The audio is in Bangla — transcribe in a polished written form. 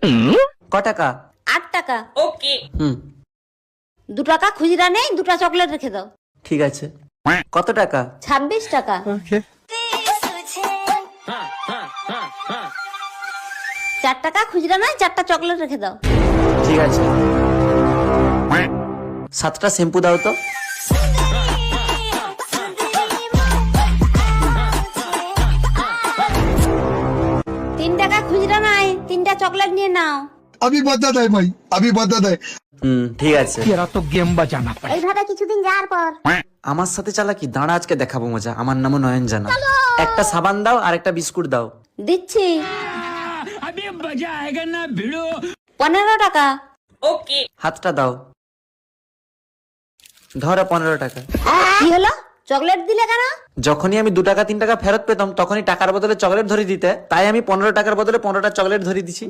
ক টাকা? 8 টাকা। ওকে। হুম 2 টাকা খুচরা নেই, 2টা চকলেট রেখে দাও। ঠিক আছে। কত টাকা? 26 টাকা। 4 টাকা খুচরা নয়, 4টা চকলেট রেখে দাও। ঠিক আছে। 7টা শ্যাম্পু দাও তো। তিন টাকা খুচরা নাই, 3টা চকলেট নিয়ে নাও। अभी बता दे भाई, अभी बता दे। ঠিক আছে। এইভাবে কিছুদিন যাওয়ার পর আমার সাথে চালাকি, দাঁড়া আজকে দেখাবো মজা। আমার নামও নয়ন জানা। একটা সাবান দাও আর একটা বিস্কুট দাও। দিচ্ছি। 15 টাকা। ওকে। হাতটা দাও। ধরো 15 টাকা। কি হলো? চকলেট দিলে কেন? যখনই আমি 2 টাকা 3 টাকা ফেরত পেতাম তখনই টাকার বদলে চকলেট ধরে দিতে, তাই আমি 15 টাকার বদলে 15টা চকলেট ধরে দিছি।